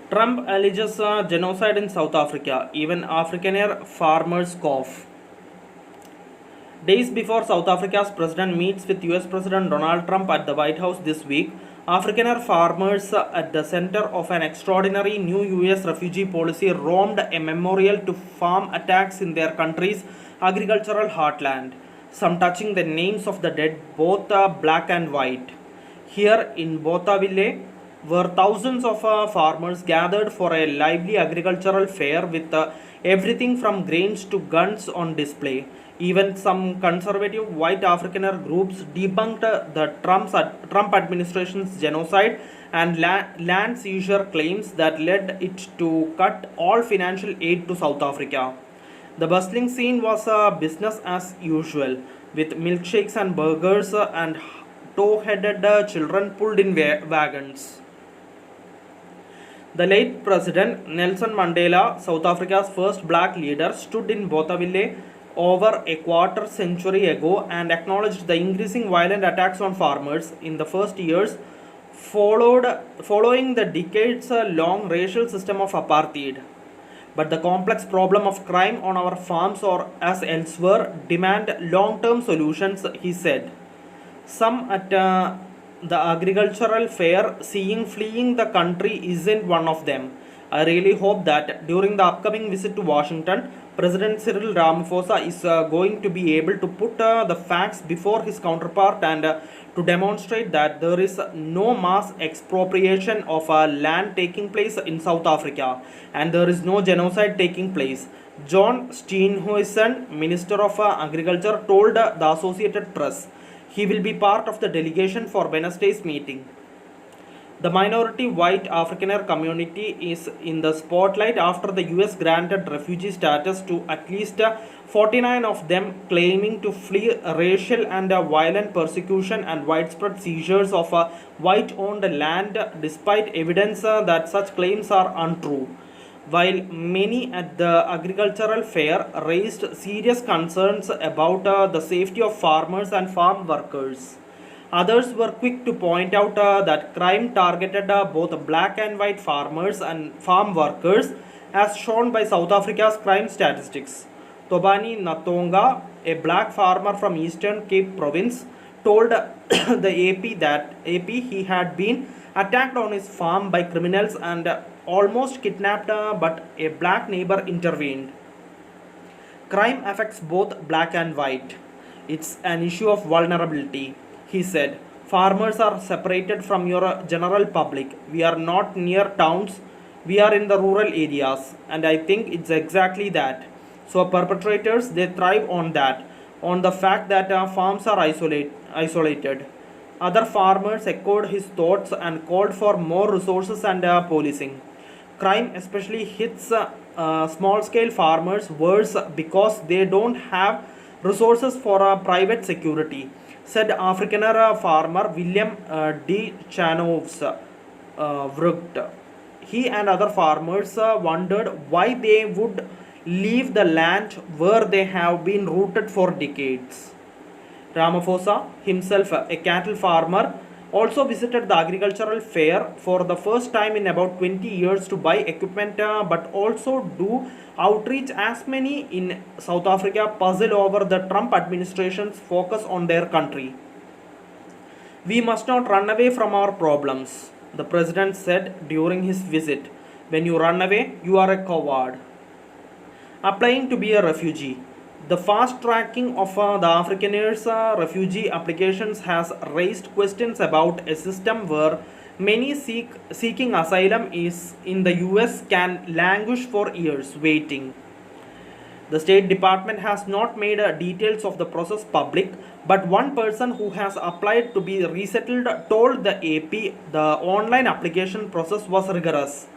Trump alleges genocide in South Africa. Even Afrikaner farmers scoff. Days before South Africa's president meets with US President Donald Trump at the White House this week, Afrikaner farmers at the center of an extraordinary new US refugee policy roamed a memorial to farm attacks in their country's agricultural heartland, some touching the names of the dead, both black and white. Here in Bothaville, where thousands of farmers gathered for a lively agricultural fair with everything from grains to guns on display. Even some conservative white Afrikaner groups debunked the Trump administration's genocide and land seizure claims that led it to cut all financial aid to South Africa. The bustling scene was business as usual, with milkshakes and burgers and tow-headed children pulled in wagons. The late President Nelson Mandela, South Africa's first black leader, stood in Bothaville over a quarter century ago and acknowledged the increasing violent attacks on farmers in the first years following the decades-long racial system of apartheid. But the complex problem of crime on our farms or as elsewhere demand long-term solutions, he said. Some at the agricultural fair fleeing the country isn't one of them. I really hope that during the upcoming visit to Washington, President Cyril Ramaphosa is going to be able to put the facts before his counterpart and to demonstrate that there is no mass expropriation of land taking place in South Africa and there is no genocide taking place. John Steenhuisen, Minister of Agriculture, told the Associated Press he will be part of the delegation for Wednesday's meeting. The minority white Afrikaner community is in the spotlight after the US granted refugee status to at least 49 of them claiming to flee racial and violent persecution and widespread seizures of white-owned land despite evidence that such claims are untrue. While many at the agricultural fair raised serious concerns about the safety of farmers and farm workers, others were quick to point out that crime targeted both black and white farmers and farm workers, as shown by South Africa's crime statistics. Tobani Natonga, a black farmer from Eastern Cape Province, told the AP he had been attacked on his farm by criminals and almost kidnapped, but a black neighbor intervened. Crime affects both black and white. It's an issue of vulnerability, he said. Farmers are separated from your general public. We are not near towns, we are in the rural areas, and I think it's exactly that. So perpetrators, they thrive on that, on the fact that farms are isolated. Other farmers echoed his thoughts and called for more resources and policing. Crime especially hits small-scale farmers worse because they don't have resources for private security, said Afrikaner farmer William D. Chanovs Vrugt. He and other farmers wondered why they would leave the land where they have been rooted for decades. Ramaphosa, himself a cattle farmer, also visited the agricultural fair for the first time in about 20 years to buy equipment but also do outreach as many in South Africa puzzle over the Trump administration's focus on their country. We must not run away from our problems, the president said during his visit. When you run away, you are a coward. Applying to be a refugee. The fast tracking of the Afrikaners' refugee applications has raised questions about a system where many seeking asylum is in the US can languish for years waiting. The State Department has not made details of the process public, but one person who has applied to be resettled told the AP the online application process was rigorous.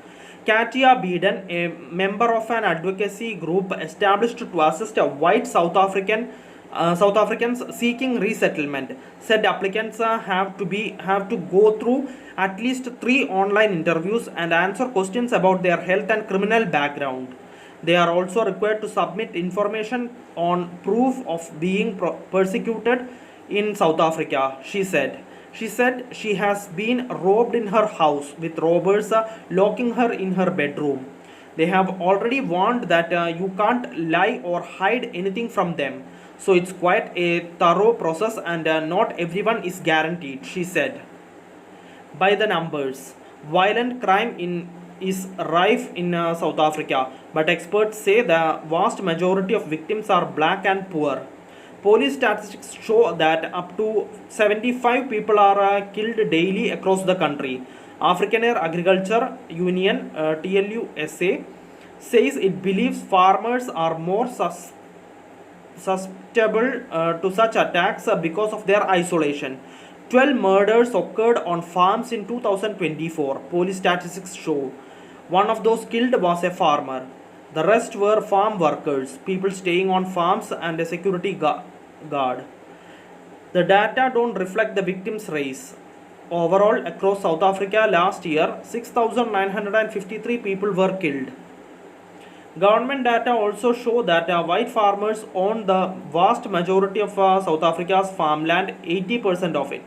Katia Beeden, a member of an advocacy group established to assist white South Africans seeking resettlement, said applicants have to go through at least 3 online interviews and answer questions about their health and criminal background. They are also required to submit information on proof of being persecuted in South Africa, she said. She said she has been robbed in her house, with robbers locking her in her bedroom. They have already warned that you can't lie or hide anything from them. So it's quite a thorough process, and not everyone is guaranteed, she said. By the numbers, violent crime is rife in South Africa, but experts say the vast majority of victims are black and poor. Police statistics show that up to 75 people are killed daily across the country. Afrikaner Agriculture Union TLUSA says it believes farmers are more susceptible to such attacks because of their isolation. 12 murders occurred on farms in 2024, police statistics show. One of those killed was a farmer. The rest were farm workers, people staying on farms, and a security guard. The data don't reflect the victims' race. Overall, across South Africa last year, 6,953 people were killed. Government data also show that white farmers own the vast majority of South Africa's farmland, 80% of it.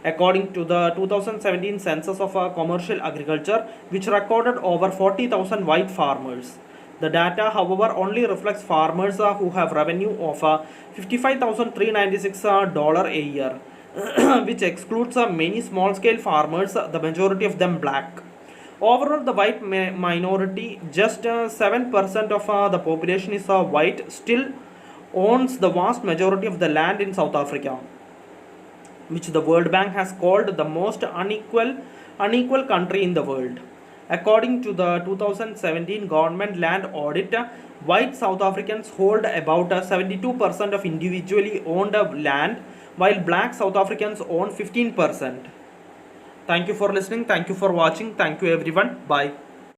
According to the 2017 census of commercial agriculture, which recorded over 40,000 white farmers. The data, however, only reflects farmers who have revenue of $55,396 a year, which excludes many small-scale farmers, the majority of them black. Overall, the white minority, just 7% of the population is white, still owns the vast majority of the land in South Africa, which the World Bank has called the most unequal country in the world. According to the 2017 government land audit, white South Africans hold about 72% of individually owned land, while black South Africans own 15%. Thank you for listening. Thank you for watching. Thank you everyone. Bye.